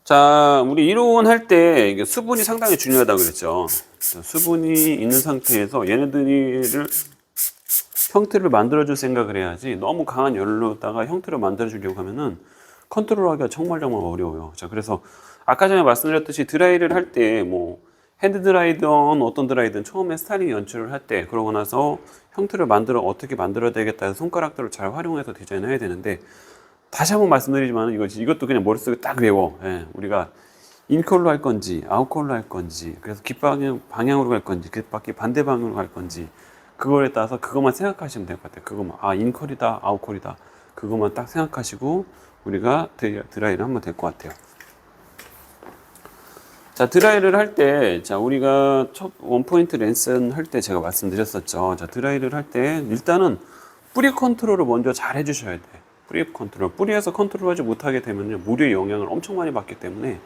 자, 우리 이론할 때 이게 수분이 상당히 중요하다고 그랬죠. 자, 수분이 있는 상태에서 얘네들을 형태를 만들어줄 생각을 해야지 너무 강한 열로다가 형태를 만들어주려고 하면은 컨트롤하기가 정말 어려워요. 자, 그래서 아까 전에 말씀드렸듯이 드라이를 할 때 뭐 핸드 드라이든 어떤 드라이든 처음에 스타일링 연출을 할 때 그러고 나서 형태를 어떻게 만들어야 되겠다 해서 손가락들을 잘 활용해서 디자인을 해야 되는데 다시 한번 말씀드리지만 이것도 그냥 머릿속에 딱 외워. 예, 우리가 인컬로 할 건지 아웃컬로 할 건지 그래서 방향으로 갈 건지 깃바퀴 반대 방향으로 갈 건지 그거에 따라서 그것만 생각하시면 될 것 같아요. 그것만 인컬이다 아웃컬이다 그것만 딱 생각하시고 우리가 드라이를 하면 될 것 같아요. 자, 드라이를 할 때, 자, 우리가 첫 원포인트 랜선 할 때 제가 말씀드렸었죠. 자, 드라이를 할 때 일단은 뿌리 컨트롤을 먼저 잘 해주셔야 돼. 뿌리 컨트롤. 뿌리에서 컨트롤하지 못하게 되면요, 물의 영향을 엄청 많이 받기 때문에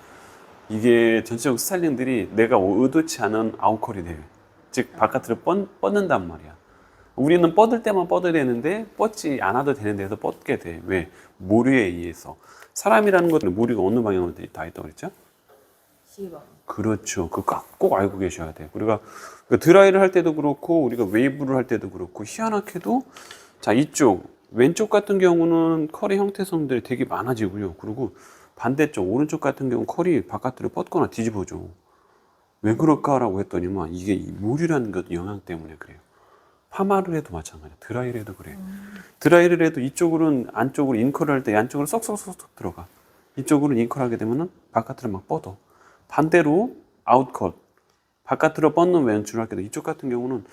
이게 전체적 스타일링들이 내가 의도치 않은 아웃컬이 돼요. 즉, 바깥으로 뻗는단 말이야. 우리는 뻗을 때만 뻗어야 되는데 뻗지 않아도 되는 데서 뻗게 돼. 왜? 모류에 의해서. 사람이라는 것은 모류가 어느 방향으로 다 있다고 그랬죠? C방. 그렇죠. 그거 꼭 알고 계셔야 돼요. 우리가 드라이를 할 때도 그렇고 우리가 웨이브를 할 때도 그렇고 희한하게도 자, 이쪽 왼쪽 같은 경우는 컬의 형태성들이 되게 많아지고요. 그리고 반대쪽 오른쪽 같은 경우 컬이 바깥으로 뻗거나 뒤집어져. 왜 그럴까라고 했더니만 이게 이 물이라는 것 영향 때문에 그래요. 파마를 해도 마찬가지야. 드라이를 해도 그래요. 드라이를 해도 이쪽으로는 안쪽으로 인컬을 할 때 안쪽으로 쏙쏙쏙 들어가. 이쪽으로 인컬하게 되면은 바깥으로 막 뻗어. 반대로 아웃컷 바깥으로 뻗는 왼쪽을 할 때도 이쪽 같은 경우는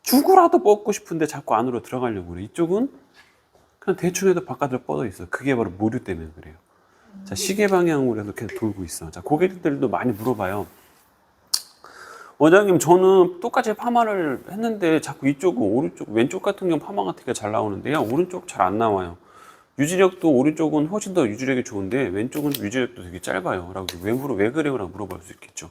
죽으라도 뻗고 싶은데 자꾸 안으로 들어가려고 그래. 이쪽은 그냥 대충 해도 바깥으로 뻗어 있어. 그게 바로 모류 때문에 그래요. 자, 시계 방향으로 해서 계속 돌고 있어. 자, 고객들도 많이 물어봐요. 원장님, 저는 똑같이 파마를 했는데 자꾸 이쪽은 오른쪽 왼쪽 같은 경우 파마가 되게 잘 나오는데 야, 오른쪽 잘 안 나와요. 유지력도 오른쪽은 훨씬 더 유지력이 좋은데 왼쪽은 유지력도 되게 짧아요. 라고 왜 그래요? 라고 물어볼 수 있겠죠.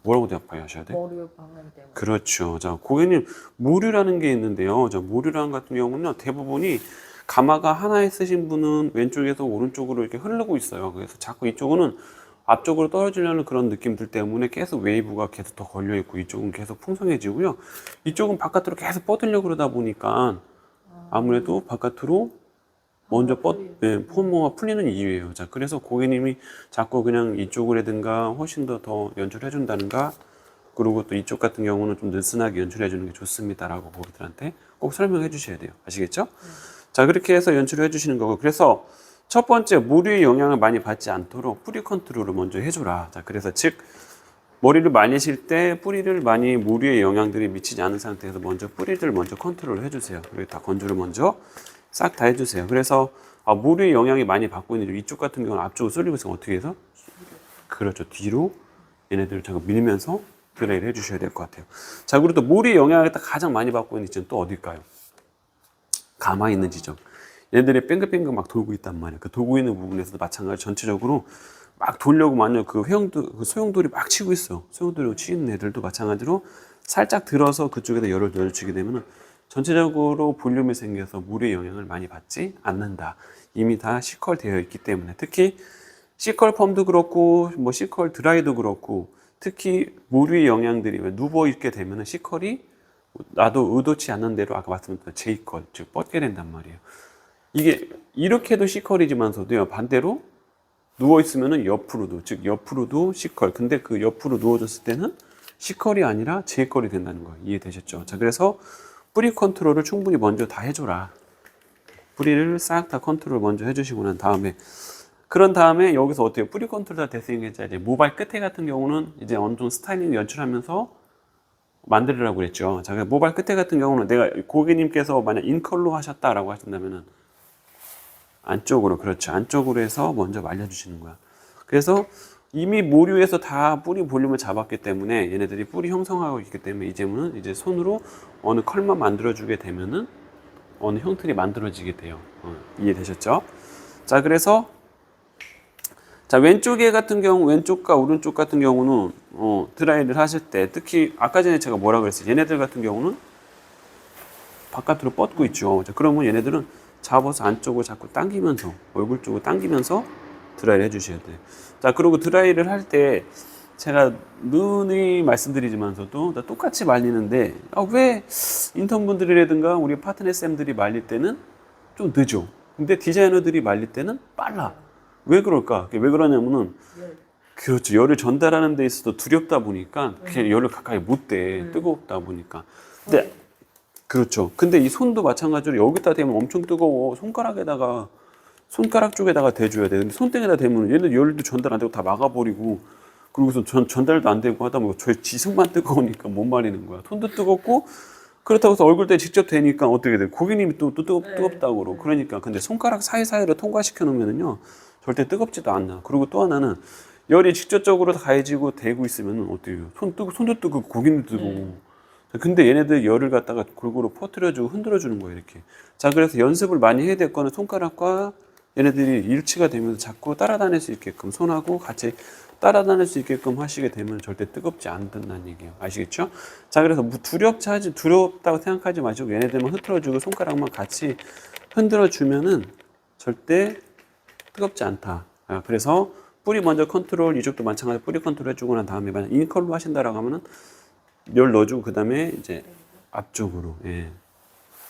뭐라고 대답하셔야 돼? 머리 방향 때문에. 그렇죠. 자, 고객님, 모류라는 게 있는데요. 자, 모류라는 같은 경우는 대부분이 가마가 하나에 쓰신 분은 왼쪽에서 오른쪽으로 이렇게 흐르고 있어요. 그래서 자꾸 이쪽은 앞쪽으로 떨어지려는 그런 느낌들 때문에 계속 웨이브가 계속 더 걸려 있고 이쪽은 계속 풍성해지고요. 이쪽은 바깥으로 계속 뻗으려고 그러다 보니까 아무래도 바깥으로 먼저 폼모가 풀리는 이유예요. 자, 그래서 고객님이 자꾸 그냥 이쪽으로든가 훨씬 더 연출해 준다는가, 그리고 또 이쪽 같은 경우는 좀 느슨하게 연출해 주는 게 좋습니다라고 고객들한테 꼭 설명해 주셔야 돼요. 아시겠죠? 자, 그렇게 해서 연출을 해 주시는 거고, 그래서 첫 번째 물의 영향을 많이 받지 않도록 뿌리 컨트롤을 먼저 해줘라. 자, 그래서 즉 머리를 말리실 때 뿌리를 많이 물의 영향들이 미치지 않은 상태에서 먼저 뿌리를 먼저 컨트롤을 해주세요. 그리고 다 건조를 먼저 싹 다 해주세요. 그래서 물의 영향이 많이 받고 있는 이쪽 같은 경우는 앞쪽으로 쏠리고 있으면 어떻게 해서? 그렇죠. 뒤로 얘네들을 잠깐 밀면서 드라이를 해주셔야 될 것 같아요. 자, 그리고 또 물의 영향을 가장 많이 받고 있는 지점 또 어딜까요? 가마 있는 지점. 얘네들이 뺑글뺑글 막 돌고 있단 말이에요. 그 돌고 있는 부분에서도 마찬가지 전체적으로 막 돌려고 만약 그 소용돌이 막 치고 있어. 소용돌이 치는 애들도 마찬가지로 살짝 들어서 그쪽에다 열을 넣어주게 되면은 전체적으로 볼륨이 생겨서 물의 영향을 많이 받지 않는다. 이미 다 C컬 되어 있기 때문에 특히 C컬 펌도 그렇고 뭐 C컬 드라이도 그렇고 특히 물의 영향들이 누워 있게 되면은 C컬이 나도 의도치 않는 대로 아까 말씀드렸던 J컬 즉 뻗게 된단 말이에요. 이게 이렇게 해도 C컬이지만서도요 반대로 누워 있으면은 옆으로도 C컬. 근데 그 옆으로 누워졌을 때는 C컬이 아니라 J컬이 된다는 거 이해되셨죠? 자, 그래서 뿌리 컨트롤을 충분히 먼저 다 해줘라. 뿌리를 싹 다 컨트롤 먼저 해주시고 난 다음에 그런 다음에 여기서 어때요? 뿌리 컨트롤 다 됐으니까 이제 모발 끝에 같은 경우는 이제 어느 정도 스타일링 연출하면서 만들으라고 그랬죠. 자, 모발 끝에 같은 경우는 내가 고객님께서 만약 인컬로 하셨다라고 하신다면은 안쪽으로, 그렇죠. 안쪽으로 해서 먼저 말려주시는 거야. 그래서 이미 모류에서 다 뿌리 볼륨을 잡았기 때문에 얘네들이 뿌리 형성하고 있기 때문에 이제는 이제 손으로 어느 컬만 만들어주게 되면은 어느 형틀이 만들어지게 돼요. 이해되셨죠? 자, 그래서 자, 왼쪽에 같은 경우, 왼쪽과 오른쪽 같은 경우는 드라이를 하실 때 특히 아까 전에 제가 뭐라 그랬어요? 얘네들 같은 경우는 바깥으로 뻗고 있죠. 자, 그러면 얘네들은 잡아서 안쪽을 자꾸 당기면서 얼굴 쪽을 당기면서 드라이를 해주셔야 돼요. 자, 그리고 드라이를 할 때 제가 누누이 말씀드리지만서도 다 똑같이 말리는데 왜 인턴분들이라든가 우리 파트너 쌤들이 말릴 때는 좀 늦어. 근데 디자이너들이 말릴 때는 빨라. 왜 그럴까? 왜 그러냐면은 그렇죠. 열을 전달하는 데 있어서 두렵다 보니까 그냥 열을 가까이 못 대. 뜨겁다 보니까. 근데 그렇죠. 근데 이 손도 마찬가지로 여기다 대면 엄청 뜨거워. 손가락 쪽에다가 대줘야 돼. 근데 손등에다 대면 얘는 열도 전달 안 되고 다 막아버리고 그리고서 전달도 안 되고 하다 보면 저희 지승만 뜨거우니까 못 말리는 거야. 손도 뜨겁고 그렇다고 해서 얼굴 때 직접 대니까 어떻게 돼? 고객님이 또 뜨겁다고 그러고. 그러니까 근데 손가락 사이사이로 통과시켜 놓으면은요 절대 뜨겁지도 않나. 그리고 또 하나는 열이 직접적으로 가해지고 대고 있으면 어떻게 해요? 손도 뜨고 고객님도 뜨고. 근데 얘네들 열을 갖다가 골고루 퍼뜨려주고 흔들어주는 거예요 이렇게. 자, 그래서 연습을 많이 해야 될 거는 손가락과 얘네들이 일치가 되면서 자꾸 따라다닐 수 있게끔 손하고 같이 따라다닐 수 있게끔 하시게 되면 절대 뜨겁지 않는다는 얘기예요. 아시겠죠? 자, 그래서 두렵다고 생각하지 마시고 얘네들만 흐트러주고 손가락만 같이 흔들어 주면은 절대 뜨겁지 않다. 그래서 뿌리 먼저 컨트롤, 이쪽도 마찬가지로 뿌리 컨트롤 해주고 난 다음에 만약 인컬로 하신다라고 하면은 열 넣어주고 그 다음에 이제 앞쪽으로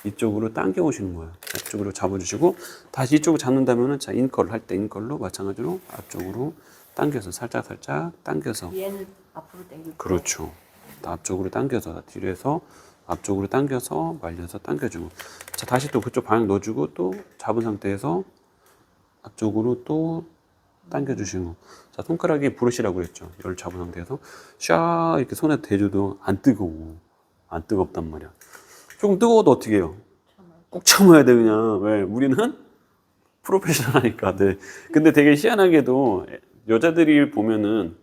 이쪽으로 당겨 오시는 거예요. 앞쪽으로 잡아주시고 다시 이쪽으로 잡는다면은 자 인컬 할 때 인컬로 마찬가지로 앞쪽으로 당겨서 살짝 당겨서 얘는 앞으로 당기고 그렇죠. 앞쪽으로 당겨서 뒤로 해서 앞쪽으로 당겨서 말려서 당겨주고 자 다시 또 그쪽 방향 넣어주고 또 잡은 상태에서 앞쪽으로 또 당겨주시고 자 손가락이 부르시라고 그랬죠. 열 잡은 상태에서 샤 이렇게 손에 대줘도 안 뜨겁단 말이야. 조금 뜨거워도 어떻게 해요? 꼭 참아야 돼 그냥. 왜? 우리는 프로페셔널하니까. 네. 근데 되게 희한하게도 여자들이 보면은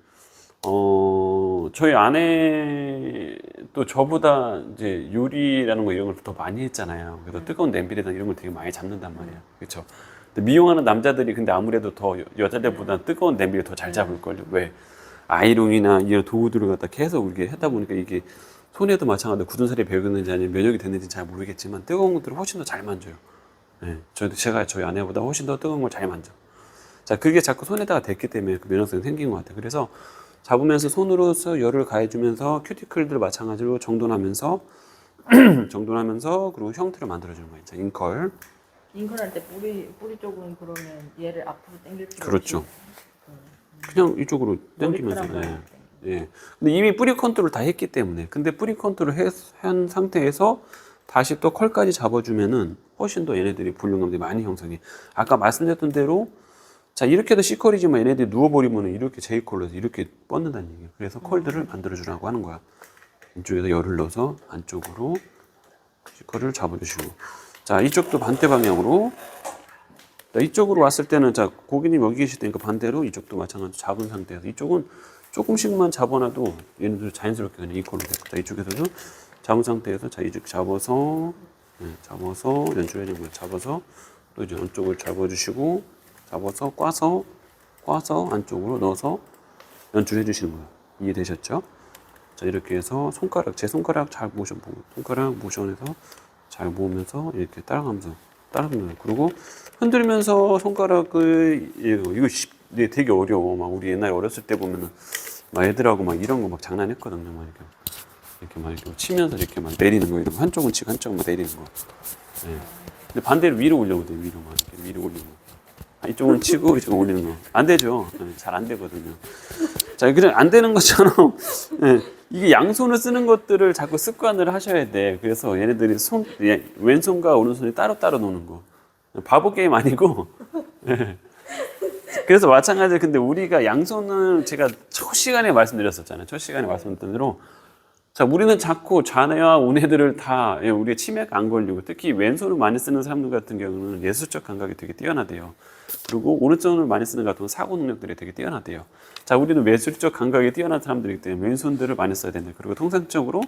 저희 아내 또 저보다 이제 요리라는 거 이런 걸 더 많이 했잖아요. 그래서 뜨거운 냄비에다 이런 걸 되게 많이 잡는단 말이에요. 그렇죠? 미용하는 남자들이 근데 아무래도 더 여자들보다 뜨거운 냄비를 더 잘 잡을걸요. 왜? 아이롱이나 이런 도구들을 갖다 계속 이렇게 하다 보니까 이게 손에도 마찬가지로 굳은 살이 배겼는지 아니면 면역이 됐는지 잘 모르겠지만 뜨거운 것들을 훨씬 더 잘 만져요. 네, 제가 저희 아내보다 훨씬 더 뜨거운 걸 잘 만져. 자, 그게 자꾸 손에다가 댔기 때문에 그 면역성이 생긴 것 같아요. 그래서 잡으면서 손으로서 열을 가해주면서 큐티클들 마찬가지로 정돈하면서 그리고 형태를 만들어주는 거예요. 자, 인컬. 인컬할 때 뿌리 쪽은 그러면 얘를 앞으로 당길 필요 그렇죠. 없이 그냥 이쪽으로 당기면서. 머리카락만 네. 예. 근데 이미 뿌리 컨트롤 다 했기 때문에. 근데 뿌리 컨트롤 한 상태에서 다시 또 컬까지 잡아주면은 훨씬 더 얘네들이 볼륨감들이 많이 형성이. 아까 말씀드렸던 대로 자 이렇게도 C컬이지만 얘네들이 누워버리면은 이렇게 J컬로 이렇게 뻗는다는 얘기예요. 그래서 컬들을 만들어주라고 하는 거야. 이쪽에서 열을 넣어서 안쪽으로 C컬을 잡아주시고. 자 이쪽도 반대 방향으로. 자, 이쪽으로 왔을 때는 자 고객님 여기 계실 테니까 반대로 이쪽도 마찬가지로 잡은 상태에서 이쪽은 조금씩만 잡아놔도 얘네들 자연스럽게 그냥 이걸로 됐고 자 이쪽에서도 잡은 상태에서 자 이쪽 잡아서 연출해주는 거예요. 잡아서 또 이제 안쪽을 잡아주시고 잡아서 꽈서 안쪽으로 넣어서 연출해 주시는 거예요. 이해되셨죠? 자 이렇게 해서 제 손가락 잘 모션해서 잘 모으면서 이렇게 따라가면서 그리고 흔들면서 손가락을 이거 되게 어려워. 막 우리 옛날에 어렸을 때 보면은 막 애들하고 막 이런 거 막 장난했거든요. 막 이렇게 치면서 이렇게 막 내리는 거 이런 거 한쪽은 치고 한쪽은 막 내리는 거. 네. 근데 반대로 위로 올려도 돼. 위로 막 이렇게 위로 올리는 거. 이쪽은 치고 이쪽은 올리는 거. 안 되죠. 네, 잘 안 되거든요. 자, 그냥 안 되는 것처럼 네, 이게 양손을 쓰는 것들을 자꾸 습관을 하셔야 돼. 그래서 얘네들이 왼손과 오른손이 따로따로 노는 거. 바보 게임 아니고. 네. 그래서 마찬가지로 근데 우리가 양손을 제가 첫 시간에 말씀드렸었잖아요. 첫 시간에 말씀드렸던 대로 자, 우리는 자꾸 좌뇌와 우뇌들을 다 우리의 치매가 안 걸리고 특히 왼손을 많이 쓰는 사람들 같은 경우는 예술적 감각이 되게 뛰어나대요. 그리고 오른손을 많이 쓰는 같은 사고 능력들이 되게 뛰어나대요. 자, 우리는 예술적 감각이 뛰어난 사람들이기 때문에 왼손들을 많이 써야 된다. 그리고 통상적으로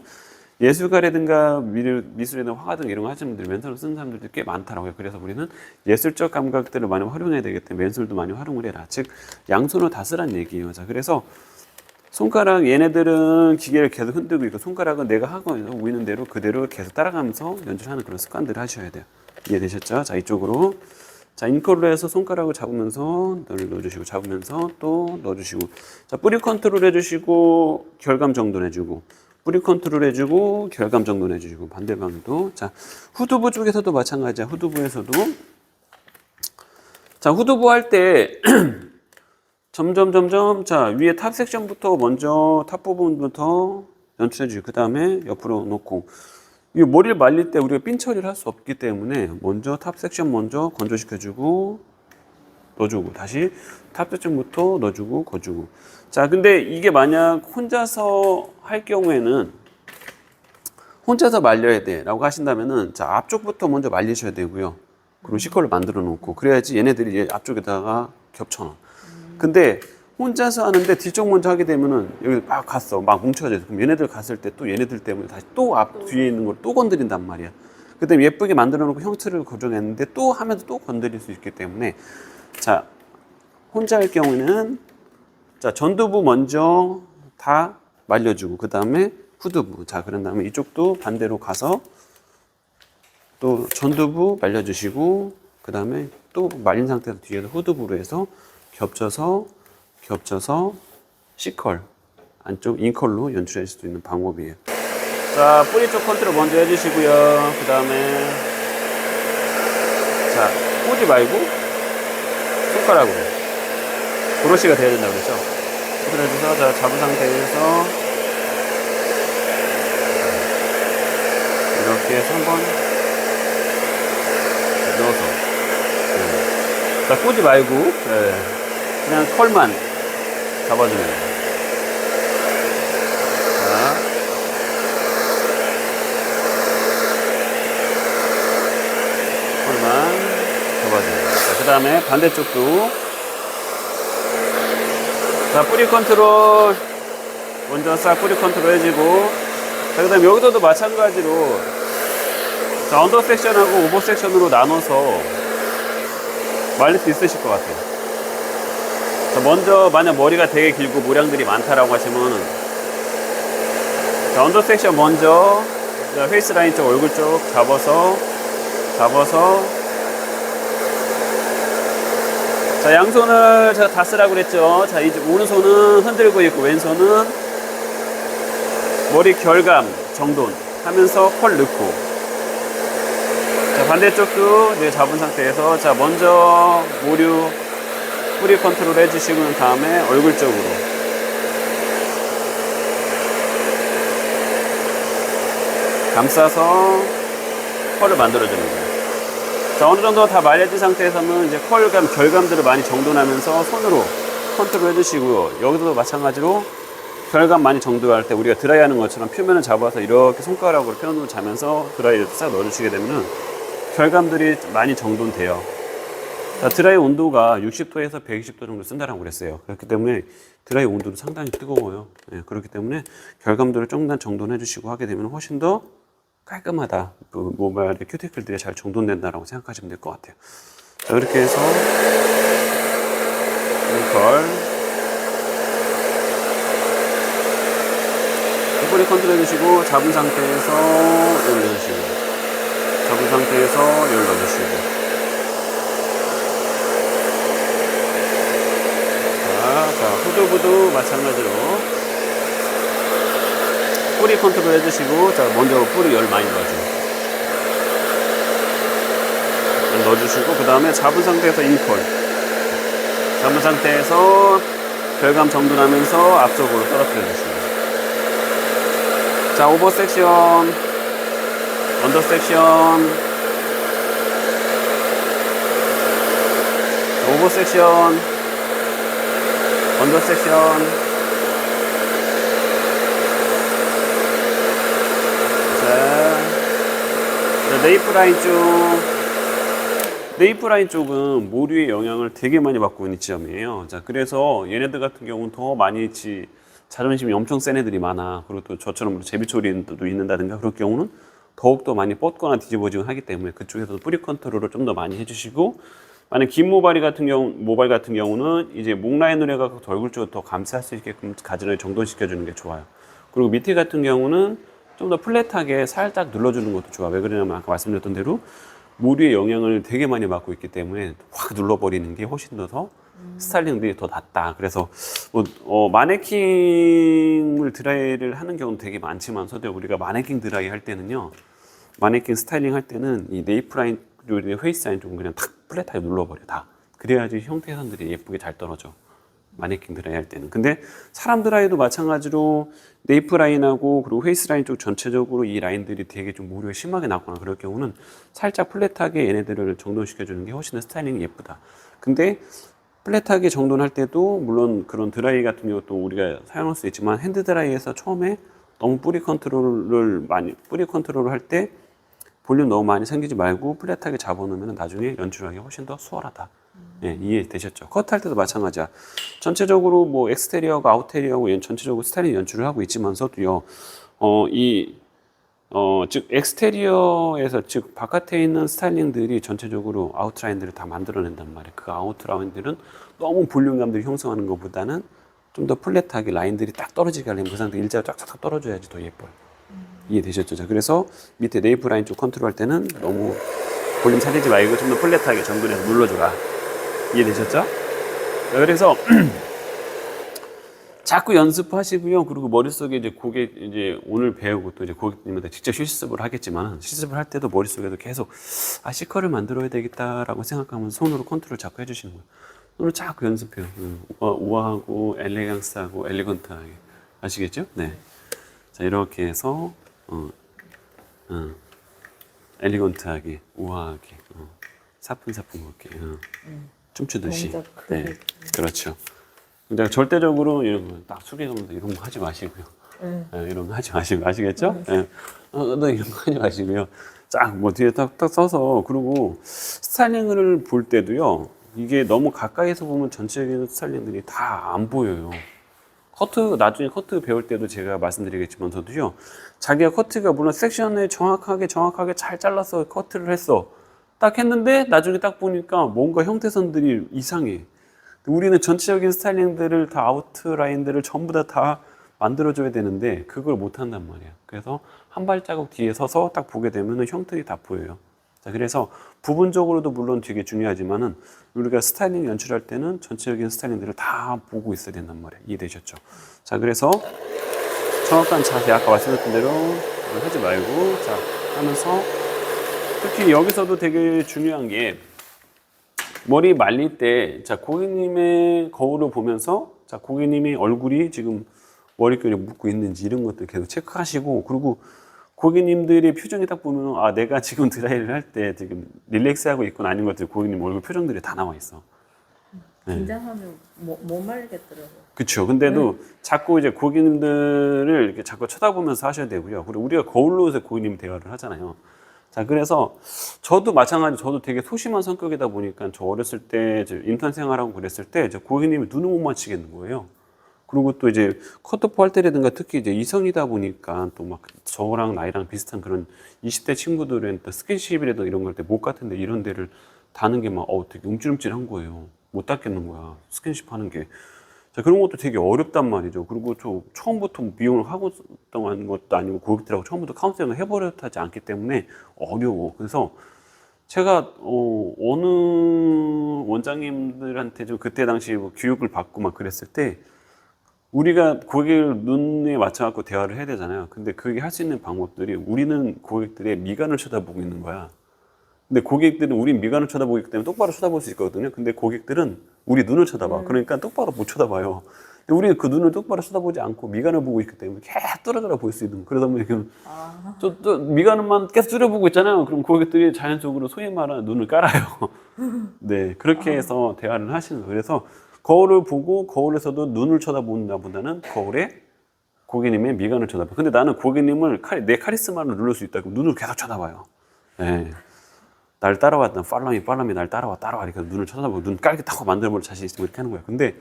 예술가라든가 미술이나 화가 등 이런 거 하시는 분들이 왼손을 쓰는 사람들도 꽤 많더라고요. 그래서 우리는 예술적 감각들을 많이 활용해야 되기 때문에 왼손도 많이 활용을 해라. 즉 양손을 다 쓰라는 얘기예요. 자, 그래서 손가락 얘네들은 기계를 계속 흔들고 있고 손가락은 내가 하고 있는 대로 그대로 계속 따라가면서 연주하는 그런 습관들을 하셔야 돼요. 이해되셨죠? 자 이쪽으로 자, 인컬로 해서 손가락을 잡으면서 넣어주시고, 잡으면서 또 넣어주시고. 자, 뿌리 컨트롤 해주시고, 결감 정돈해주고. 뿌리 컨트롤 해주고, 결감 정돈해주시고. 반대방도. 자, 후두부 쪽에서도 마찬가지야. 후두부에서도. 자, 후두부 할 때, 점점, 자, 위에 탑 섹션부터 먼저, 탑 부분부터 연출해주고, 그 다음에 옆으로 놓고. 이 머리를 말릴 때 우리가 핀 처리를 할 수 없기 때문에 먼저 탑 섹션 먼저 건조시켜주고 넣어주고 다시 탑 섹션부터 넣어주고 거주고. 자, 근데 이게 만약 혼자서 할 경우에는 혼자서 말려야 돼 라고 하신다면은 자, 앞쪽부터 먼저 말리셔야 되고요. 그리고 C컬을 만들어 놓고 그래야지 얘네들이 앞쪽에다가 겹쳐놔. 근데 혼자서 하는데 뒤쪽 먼저 하게 되면은 여기 막 갔어. 막 뭉쳐져. 그럼 얘네들 갔을 때 또 얘네들 때문에 다시 또 앞 뒤에 있는 걸 또 건드린단 말이야. 그다음에 예쁘게 만들어 놓고 형태를 고정했는데 또 하면서 또 건드릴 수 있기 때문에 자, 혼자 할 경우에는 자, 전두부 먼저 다 말려주고 그다음에 후두부. 자, 그런 다음에 이쪽도 반대로 가서 또 전두부 말려주시고 그다음에 또 말린 상태에서 뒤에서 후두부로 해서 겹쳐서 C컬 안쪽 인컬로 연출할 수 있는 방법이에요. 자, 뿌리 쪽 컨트롤 먼저 해주시고요. 그 다음에 자, 꽂지 말고 손가락으로 브러쉬가 돼야 된다고 그랬죠. 그래서 자, 잡은 상태에서 이렇게 해서 한번 넣어서 자, 꽂지 말고 그냥 컬만 잡아주면 돼요. 자, 컬만 잡아주면 돼요. 자, 그 다음에 반대쪽도 자, 뿌리 컨트롤 먼저 싹 뿌리 컨트롤 해주고 자, 그 다음에 여기서도 마찬가지로 자, 언더 섹션하고 오버 섹션으로 나눠서 말릴 수 있으실 것 같아요. 자, 먼저 만약 머리가 되게 길고 모량들이 많다라고 하시면 자, 언더 섹션 먼저 자, 페이스 라인 쪽 얼굴 쪽 잡아서 자, 양손을 제가 다 쓰라고 그랬죠. 자, 이제 오른손은 흔들고 있고 왼손은 머리 결감 정돈 하면서 컬 넣고 자, 반대쪽도 이제 잡은 상태에서 자, 먼저 모류 뿌리 컨트롤 해주시고 다음에 얼굴 쪽으로 감싸서 컬을 만들어주는 거예요. 자, 어느 정도 다 말려진 상태에서는 이제 컬감, 결감들을 많이 정돈하면서 손으로 컨트롤 해주시고요. 여기서도 마찬가지로 결감 많이 정돈할 때 우리가 드라이 하는 것처럼 표면을 잡아서 이렇게 손가락으로 표면으로 자면서 드라이를 싹 넣어주시게 되면은 결감들이 많이 정돈돼요. 자, 드라이 온도가 60도에서 120도 정도 쓴다라고 그랬어요. 그렇기 때문에 드라이 온도도 상당히 뜨거워요. 예, 그렇기 때문에 결감들을 조금 정돈해 주시고 하게 되면 훨씬 더 깔끔하다. 그 모발의 큐티클들이 잘 정돈된다라고 생각하시면 될 것 같아요. 자, 이렇게 해서 이걸 뿌리 컨트롤 해주시고 잡은 상태에서 열 넣어주시고 잡은 상태에서 열 넣어주시고 자, 후두부도 마찬가지로 뿌리 컨트롤 해주시고 자, 먼저 뿌리 열 많이 넣어주시고 그 다음에 잡은 상태에서 인컬 잡은 상태에서 결감 정돈하면서 앞쪽으로 떨어뜨려 주시고 자, 오버 섹션 언더 섹션 오버 섹션 언더 섹션 자, 네이프 라인 쪽 네이프 라인 쪽은 모류의 영향을 되게 많이 받고 있는 지점이에요. 자, 그래서 얘네들 같은 경우는 더 많이 자존심이 엄청 센 애들이 많아. 그리고 또 저처럼 제비초리도 있는다든가 그럴 경우는 더욱더 많이 뻗거나 뒤집어지곤 하기 때문에 그쪽에서도 뿌리 컨트롤을 좀 더 많이 해주시고 만약 긴 모발 같은 경우는 이제 목 라인으로 해갖고 얼굴 쪽을 더 감쌀 수 있게끔 가지런히 정돈시켜주는 게 좋아요. 그리고 밑에 같은 경우는 좀 더 플랫하게 살짝 눌러주는 것도 좋아. 왜 그러냐면 아까 말씀드렸던 대로 모류의 영향을 되게 많이 받고 있기 때문에 확 눌러버리는 게 훨씬 더 스타일링들이 더 낫다. 그래서 마네킹을 드라이를 하는 경우는 되게 많지만서도 우리가 마네킹 드라이 할 때는요, 마네킹 스타일링 할 때는 이 네이프 라인 그리고 페이스 라인 좀 그냥 탁 플랫하게 눌러버려 다. 그래야지 형태선들이 예쁘게 잘 떨어져. 마네킹 드라이 할 때는. 근데 사람 드라이도 마찬가지로 네이프 라인하고 그리고 페이스 라인 쪽 전체적으로 이 라인들이 되게 좀 모류가 심하게 나거나 그럴 경우는 살짝 플랫하게 얘네들을 정돈시켜 주는 게 훨씬 더 스타일링이 예쁘다. 근데 플랫하게 정돈할 때도 물론 그런 드라이 같은 경우도 우리가 사용할 수 있지만 핸드 드라이에서 처음에 너무 뿌리 컨트롤을 할 때 볼륨 너무 많이 생기지 말고 플랫하게 잡아놓으면 나중에 연출하기 훨씬 더 수월하다. 예, 이해되셨죠? 컷할 때도 마찬가지야. 전체적으로 뭐 엑스테리어가 아웃테리어하고 전체적으로 스타일링 연출을 하고 있지만서도요. 즉 엑스테리어에서 즉 바깥에 있는 스타일링들이 전체적으로 아웃라인들을 다 만들어낸단 말이에요. 그 아웃라인들은 너무 볼륨감들이 형성하는 것보다는 좀 더 플랫하게 라인들이 딱 떨어지게 하려면 그 상태 일자로 쫙쫙 떨어져야지 더 예뻐요. 이해되셨죠? 자, 그래서 밑에 네이프 라인 쪽 컨트롤 할 때는 너무 볼륨 살리지 말고 좀 더 플랫하게 정돈해서 눌러줘라. 이해되셨죠? 자, 그래서 자꾸 연습하시고요. 그리고 머릿속에 이제 고객 이제 오늘 배우고 또 이제 고객님한테 직접 실습을 하겠지만 실습을 할 때도 머릿속에도 계속 C컬을 만들어야 되겠다라고 생각하면서 손으로 컨트롤 자꾸 해주시는 거예요. 손으로 자꾸 연습해요. 우아하고 엘레강스하고 엘리건트하게 아시겠죠? 네. 자, 이렇게 해서 엘리건트하게 우아하게 사뿐사뿐하게 춤추듯이. 네, 그렇죠. 근데 절대적으로 이런 거 딱 숙여가면서 이런 거 하지 마시고요. 네, 이런 거 하지 마시고 아시겠죠? 네. 너 이런 거 하지 마시고요. 쫙 뭐 뒤에 딱 써서 그리고 스타일링을 볼 때도요. 이게 너무 가까이서 보면 전체적인 스타일링들이 다 안 보여요. 나중에 커트 배울 때도 제가 말씀드리겠지만서도요. 자기가 커트가 물론 섹션을 정확하게 잘 잘라서 커트를 했어. 딱 했는데 나중에 딱 보니까 뭔가 형태선들이 이상해. 우리는 전체적인 스타일링들을 다 아웃라인들을 전부 다 만들어줘야 되는데 그걸 못 한단 말이야. 그래서 한 발자국 뒤에 서서 딱 보게 되면 형들이 다 보여요. 자, 그래서 부분적으로도 물론 되게 중요하지만은 우리가 스타일링 연출할 때는 전체적인 스타일링들을 다 보고 있어야 된단 말이야. 이해되셨죠? 자, 그래서 정확한 자세 아까 말씀드렸던 대로 하지 말고 자 하면서 특히 여기서도 되게 중요한 게 머리 말릴 때, 자, 고객님의 거울을 보면서, 자, 고객님의 얼굴이 지금 머릿결에 묶고 있는지 이런 것들 계속 체크하시고, 그리고 고객님들의 표정이 딱 보면, 아, 내가 지금 드라이를 할 때 지금 릴렉스하고 있거나 아닌 것들 고객님 얼굴 표정들이 다 나와 있어. 긴장하면 못 말리겠더라고요. 그쵸. 근데도 자꾸 이제 고객님들을 이렇게 자꾸 쳐다보면서 하셔야 되고요. 그리고 우리가 거울로 해서 고객님 대화를 하잖아요. 자, 그래서 저도 마찬가지로 저도 되게 소심한 성격이다 보니까 저 어렸을 때 인턴 생활하고 그랬을 때 고객님이 눈을 못 맞추겠는 거예요. 그리고 또 이제 컷오프 할 때라든가 특히 이제 이성이다 보니까 또 막 저랑 나이랑 비슷한 그런 20대 친구들은 또 스킨십이라든가 이런 걸 때 목 같은데 이런 데를 다는 게 막 되게 움찔움찔한 거예요. 못 닿겠는 거야. 스킨십 하는 게. 자, 그런 것도 되게 어렵단 말이죠. 그리고 저 처음부터 미용을 하고 있던 것도 아니고 고객들하고 처음부터 카운셀링을 해버렸지 않기 때문에 어려워. 그래서 제가 어느 원장님들한테 좀 그때 당시 뭐 교육을 받고 막 그랬을 때 우리가 고객을 눈에 맞춰갖고 대화를 해야 되잖아요. 근데 그게 할 수 있는 방법들이 우리는 고객들의 미간을 쳐다보고 있는 거야. 근데 고객들은 우린 미간을 쳐다보기 때문에 똑바로 쳐다볼 수 있거든요. 근데 고객들은 우리 눈을 쳐다봐. 그러니까 똑바로 못 쳐다봐요. 근데 우리는 그 눈을 똑바로 쳐다보지 않고 미간을 보고 있기 때문에 계속 떨어져라 보일 수 있는. 그러다 보니까 또 미간만 계속 뚫어보고 있잖아요. 그럼 고객들이 자연적으로 소위 말하는 눈을 깔아요. 네, 그렇게 해서 대화를 하시는 거예요. 그래서 거울을 보고 거울에서도 눈을 쳐다본다 보다는 거울에 고객님의 미간을 쳐다봐. 근데 나는 고객님을 내 카리스마를 누를 수 있다. 그럼 눈을 계속 쳐다봐요. 네. 날 따라왔다. 팔람이 날 따라와. 이렇게 눈을 쳐다보고 눈 깔게 딱 만들어볼 자신 있으면 이렇게 하는 거야. 근데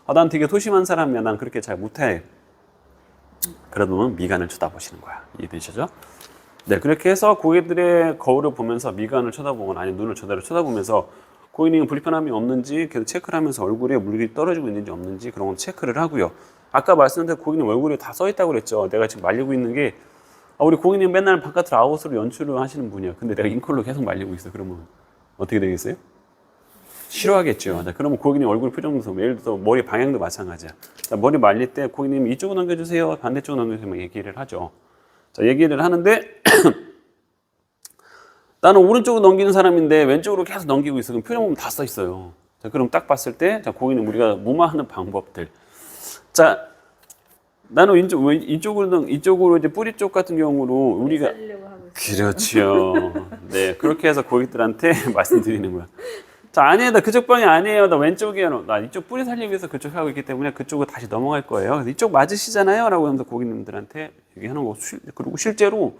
난 되게 소심한 사람이야. 난 그렇게 잘 못해. 그러면 미간을 쳐다보시는 거야. 이해되시죠? 네, 그렇게 해서 고객들의 거울을 보면서 미간을 쳐다보거나 아니면 눈을 쳐다보면서 고객님은 불편함이 없는지 계속 체크를 하면서 얼굴에 물이 떨어지고 있는지 없는지 그런 건 체크를 하고요. 아까 말씀드린 고객님 얼굴에 다 써 있다고 그랬죠. 내가 지금 말리고 있는 게 우리 고객님 맨날 바깥으로 아웃으로 연출을 하시는 분이야. 근데 내가 인컬로 계속 말리고 있어. 그러면 어떻게 되겠어요? 싫어하겠죠. 자, 그러면 고객님 얼굴 표정도, 예를 들어서 머리 방향도 마찬가지야. 자, 머리 말릴 때 고객님 이쪽으로 넘겨주세요. 반대쪽으로 넘겨주세요. 얘기를 하죠. 자, 얘기를 하는데 나는 오른쪽으로 넘기는 사람인데 왼쪽으로 계속 넘기고 있어. 그럼 표정 보면 다 써 있어요. 자, 그럼 딱 봤을 때, 자, 고객님 우리가 무마하는 방법들. 자, 나는 이쪽으로 이제 뿌리 쪽 같은 경우로 우리가 살리려고 하고 있어요. 그렇죠. 네, 그렇게 해서 고객들한테 말씀드리는 거야. 자, 아니에요. 나 그쪽 방이 아니에요. 나 왼쪽이에요. 나 이쪽 뿌리 살리기 위해서 그쪽 하고 있기 때문에 그쪽으로 다시 넘어갈 거예요. 그래서 이쪽 맞으시잖아요. 라고 하면서 고객님들한테 얘기하는 거. 그리고 실제로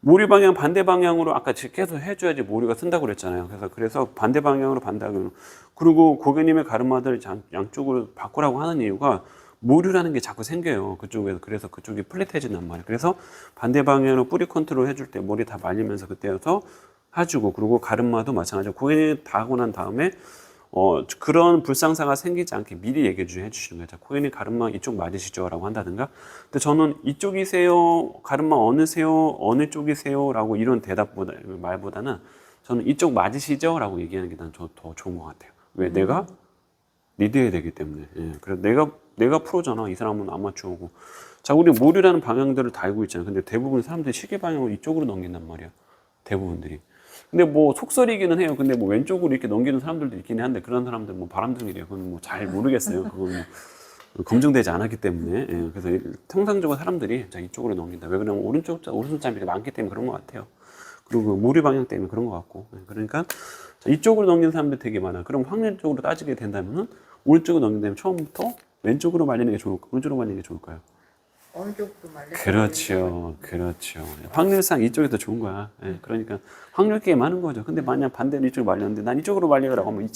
모리 방향 반대 방향으로 아까 계속 해줘야지 모리가 쓴다고 그랬잖아요. 그래서 반대 방향으로 반다고. 그리고 고객님의 가르마들 양쪽으로 바꾸라고 하는 이유가 모류라는 게 자꾸 생겨요. 그쪽에서. 그래서 그쪽이 플랫해진단 말이에요. 그래서 반대 방향으로 뿌리 컨트롤 해줄 때 머리 다 말리면서 그때여서 해주고, 그리고 가르마도 마찬가지로 고객님 다 하고 난 다음에 그런 불상사가 생기지 않게 미리 얘기 해주시는 거예요. 자, 고객님 가르마 이쪽 맞으시죠? 라고 한다든가. 근데 저는 이쪽이세요? 가르마 어느세요? 어느 쪽이세요? 라고 이런 말보다는 저는 이쪽 맞으시죠? 라고 얘기하는 게 난 더 좋은 것 같아요. 왜? 내가 리드해야 되기 때문에. 예. 그래서 내가 프로잖아. 이 사람은 아마추어고. 자, 우리 모류라는 방향들을 다 알고 있잖아요. 근데 대부분 사람들이 시계 방향을 이쪽으로 넘긴단 말이야. 대부분들이. 근데 뭐 속설이기는 해요. 근데 뭐 왼쪽으로 이렇게 넘기는 사람들도 있긴 한데 그런 사람들 뭐 바람둥이래요. 그건 뭐 잘 모르겠어요. 그건 뭐 검증되지 않았기 때문에. 예. 그래서 통상적으로 사람들이 자, 이쪽으로 넘긴다. 왜 그러냐면 오른손잡이가 많기 때문에 그런 것 같아요. 그리고 모류 방향 때문에 그런 것 같고. 예. 그러니까 자, 이쪽으로 넘기는 사람들 되게 많아. 그럼 확률적으로 따지게 된다면은 오른쪽으로 넘긴다면 처음부터 왼쪽으로 말리는 게 좋을까? 오른쪽으로 말리는 게 좋을까요? 어느 쪽도 말려. 그렇죠. 확률상 이쪽이 더 좋은 거야. 예, 그러니까 확률 게임 하는 거죠. 근데 만약 반대로 이쪽으로 말렸는데 난 이쪽으로 말리라고 하면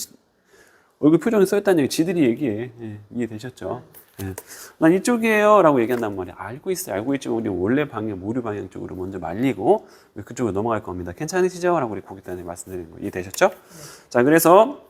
얼굴 표정에 써있다는 얘기 지들이 얘기해. 예, 이해되셨죠? 예. 난 이쪽이에요 라고 얘기한단 말이야. 알고 있어요. 알고 있지만 우리 원래 방향, 모류 방향 쪽으로 먼저 말리고 그쪽으로 넘어갈 겁니다. 괜찮으시죠? 라고 우리 고객들한테 말씀드리는 거 이해되셨죠? 네. 자, 그래서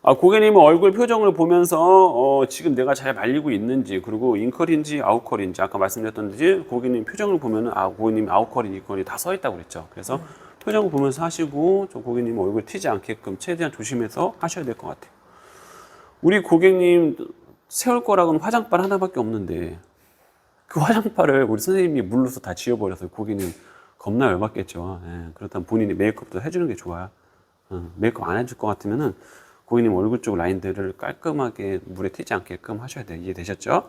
고객님은 얼굴 표정을 보면서 지금 내가 잘 말리고 있는지, 그리고 인컬인지 아웃컬인지 아까 말씀드렸던지 고객님 표정을 보면은 고객님 아웃컬이 인컬이 다 써 있다고 그랬죠. 그래서 표정을 보면서 하시고 저 고객님 얼굴 튀지 않게끔 최대한 조심해서 하셔야 될 것 같아요. 우리 고객님 세울 거라고는 화장빨 하나밖에 없는데 그 화장빨을 우리 선생님이 물로서 다 지워버려서 고객님 겁나 열받겠죠. 예, 그렇다면 본인이 메이크업도 해주는 게 좋아요. 메이크업 안 해줄 것 같으면은 고객님 얼굴 쪽 라인들을 깔끔하게 물에 튀지 않게끔 하셔야 돼요. 이해되셨죠?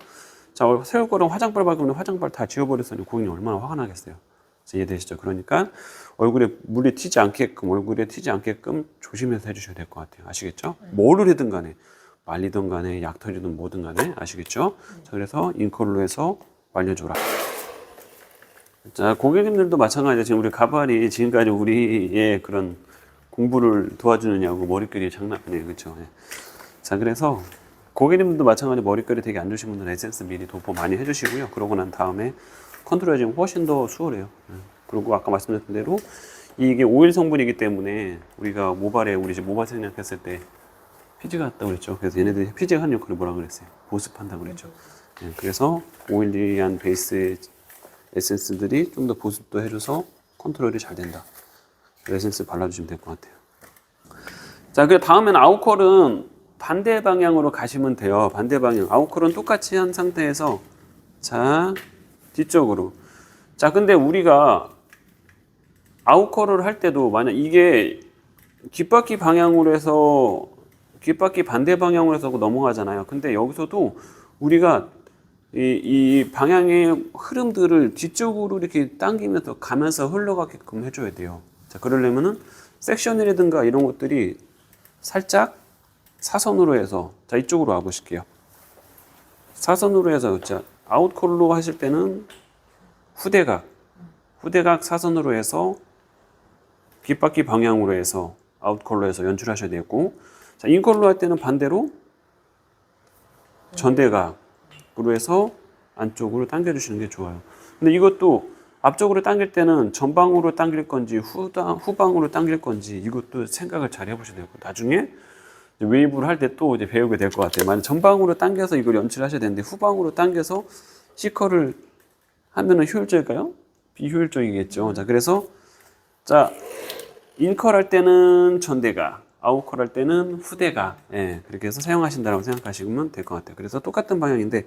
자, 세울 거랑 화장빨 박으면 화장빨 다 지워버렸으니 고객님 얼마나 화가 나겠어요. 이해되시죠? 그러니까 얼굴에 물이 튀지 않게끔 조심해서 해주셔야 될 것 같아요. 아시겠죠? 뭐를 하든 간에 말리든 간에 약털이든 뭐든 간에 아시겠죠? 자, 그래서 인컬로 해서 말려줘라. 자, 고객님들도 마찬가지예요. 지금 우리 가발이 지금까지 우리의 그런 공부를 도와주느냐고 머릿결이 장난 아니에요. 그렇죠? 예. 자, 그래서 고객님들도 마찬가지 머릿결이 되게 안 좋으신 분들은 에센스 미리 도포 많이 해주시고요. 그러고 난 다음에 컨트롤 해주면 훨씬 더 수월해요. 예. 그리고 아까 말씀드렸던 대로 이게 오일 성분이기 때문에 우리가 우리 이제 모발 생략했을 때 피지가 같다고 그랬죠. 그래서 얘네들이 피지가 하는 역할을 뭐라 그랬어요? 보습한다고 그랬죠. 예. 그래서 오일리한 베이스 에센스들이 좀 더 보습도 해줘서 컨트롤이 잘 된다. 에센스 발라주시면 될 것 같아요. 자, 그 다음엔 아웃컬은 반대 방향으로 가시면 돼요. 반대 방향. 아웃컬은 똑같이 한 상태에서 자, 뒤쪽으로. 자, 근데 우리가 아웃컬을 할 때도 만약 이게 귓바퀴 방향으로 해서 귓바퀴 반대 방향으로 해서 넘어가잖아요. 근데 여기서도 우리가 이 방향의 흐름들을 뒤쪽으로 이렇게 당기면서 가면서 흘러가게끔 해줘야 돼요. 자, 그러려면은 섹션이라든가 이런 것들이 살짝 사선으로 해서 자, 이쪽으로 와보실게요. 사선으로 해서 자, 아웃컬로 하실 때는 후대각 사선으로 해서 귓바퀴 방향으로 해서 아웃컬로 해서 연출하셔야 되고, 자, 인컬로 할 때는 반대로 전대각으로 해서 안쪽으로 당겨주시는 게 좋아요. 근데 이것도 앞쪽으로 당길 때는 전방으로 당길 건지 후방으로 당길 건지 이것도 생각을 잘 해보셔야 되고, 나중에 웨이브를 할 때 또 이제 배우게 될 것 같아요. 만약 전방으로 당겨서 이걸 연출하셔야 되는데 후방으로 당겨서 C컬을 하면은 효율적일까요? 비효율적이겠죠. 자, 그래서 자, 인컬 할 때는 전대가, 아웃컬 할 때는 후대가, 예, 그렇게 해서 사용하신다고 생각하시면 될 것 같아요. 그래서 똑같은 방향인데,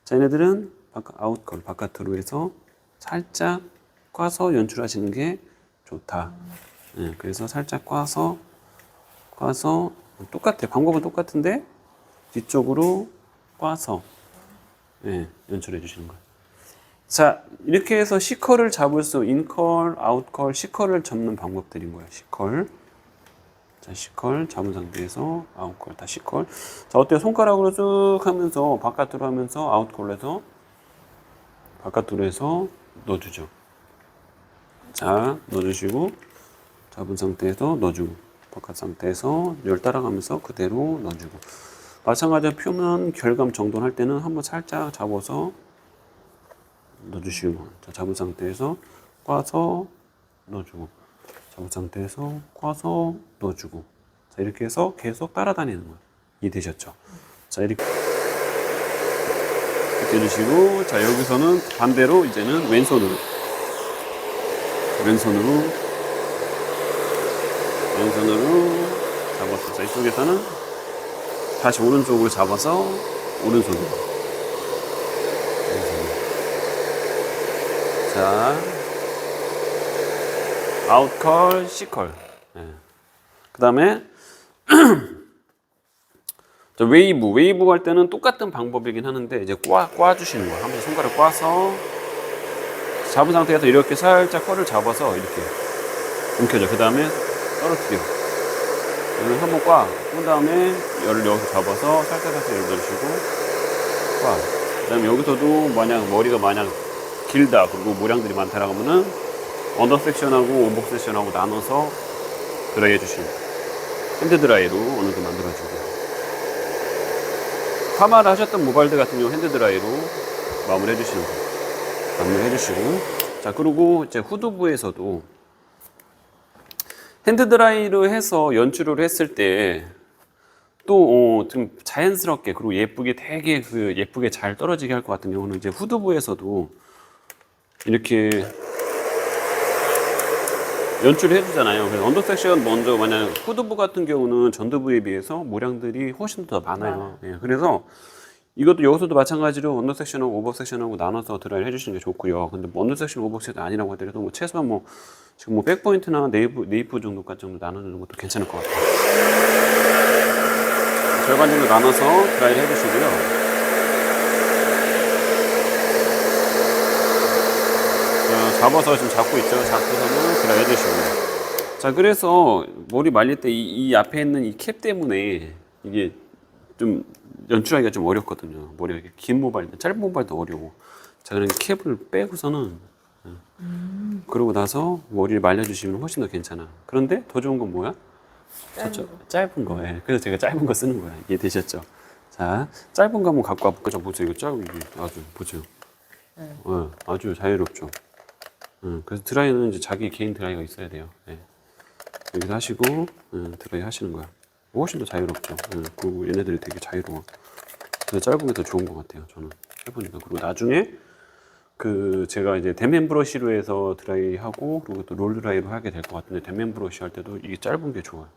자, 얘네들은 아웃컬, 바깥으로 해서 살짝 꽈서 연출하시는 게 좋다. 예, 그래서 살짝 꽈서 똑같아요. 방법은 똑같은데 뒤쪽으로 꽈서 예, 연출해 주시는 거예요. 자, 이렇게 해서 C컬을 잡을 수, 인컬, 아웃컬, C컬을 잡는 방법들인 거예요. C컬. 자, C컬 잡은 상태에서 아웃컬, 다 C컬. 자, 어때요? 손가락으로 쭉 하면서 바깥으로 하면서 아웃컬로 해서 바깥으로 해서 넣어주죠. 자, 넣어주시고 잡은 상태에서 넣어주고 바깥 상태에서 열 따라가면서 그대로 넣어주고 마찬가지로 표면 결감 정돈할 때는 한번 살짝 잡아서 넣어주시고 자, 잡은 상태에서 꽈서 넣어주고 잡은 상태에서 꽈서 넣어주고 자, 이렇게 해서 계속 따라다니는 거예요. 이해되셨죠? 자, 이렇게 해주시고 자, 여기서는 반대로 이제는 왼손으로 잡았어. 자, 이쪽에서는 다시 오른쪽으로 잡아서 오른손으로. 자, 아웃컬, C컬. 네. 그 다음에 웨이브 할 때는 똑같은 방법이긴 하는데 이제 꽈주시는 거예요. 한번 손가락 꽈서 잡은 상태에서 이렇게 살짝 컬을 잡아서 이렇게 움켜줘. 그 다음에 떨어뜨려. 여기는 한번 꽈 다음에 열을 여기서 잡아서 살짝 열 넣으시고 꽈. 그 다음에 여기서도 만약 머리가 길다 그리고 모량들이 많다라고 하면은 언더 섹션하고 오버 섹션하고 나눠서 드라이 해주시면 핸드 드라이로 어느 정도 만들어주고 파마를 하셨던 모발들 같은 경우 핸드 드라이로 마무리 해주시는 거예요. 마무리 해주시고 자, 그리고 이제 후두부에서도 핸드 드라이로 해서 연출을 했을 때 또 좀 자연스럽게 그리고 예쁘게 되게 예쁘게 잘 떨어지게 할 것 같은 경우는 이제 후두부에서도 이렇게 연출을 해주잖아요. 그래서 언더 섹션 먼저 만약 후두부 같은 경우는 전두부에 비해서 모량들이 훨씬 더 많아요. 예, 그래서 이것도 여기서도 마찬가지로 언더 섹션하고 오버 섹션하고 나눠서 드라이를 해주시는 게 좋고요. 근데 뭐 언더 섹션, 오버 섹션 아니라고 하더라도 뭐 최소한 뭐 지금 뭐 백포인트나 네이프 정도까지 정도 나누는 것도 괜찮을 것 같아요. 절반 정도 나눠서 드라이를 해주시고요. 잡아서 지금 잡고 있죠. 잡고서는 드라이 해주시고요. 자, 그래서 머리 말릴 때 이 앞에 있는 이 캡 때문에 이게 좀 연출하기가 좀 어렵거든요. 머리가 이렇게 긴 모발, 짧은 모발도 어려워. 자, 그러니까 캡을 빼고서는 그러고 나서 머리를 말려주시면 훨씬 더 괜찮아. 그런데 더 좋은 건 뭐야? 짧은 거. 예. 그래서 제가 짧은 거 쓰는 거야. 이해되셨죠? 자, 짧은 거 한번 갖고 와볼까? 자, 보세요. 이거 짧은 게 아주 보세요. 아주 자유롭죠. 그래서 드라이는 이제 자기 개인 드라이가 있어야 돼요. 예. 여기서 하시고 드라이 하시는 거야. 훨씬 더 자유롭죠. 그리고 얘네들이 되게 자유로워. 그래서 짧은 게 더 좋은 것 같아요. 저는 해보니까. 그리고 나중에 제가 이제 대면 브러쉬로 해서 드라이 하고 그리고 또 롤 드라이로 하게 될 것 같은데 대면 브러쉬 할 때도 이게 짧은 게 좋아요.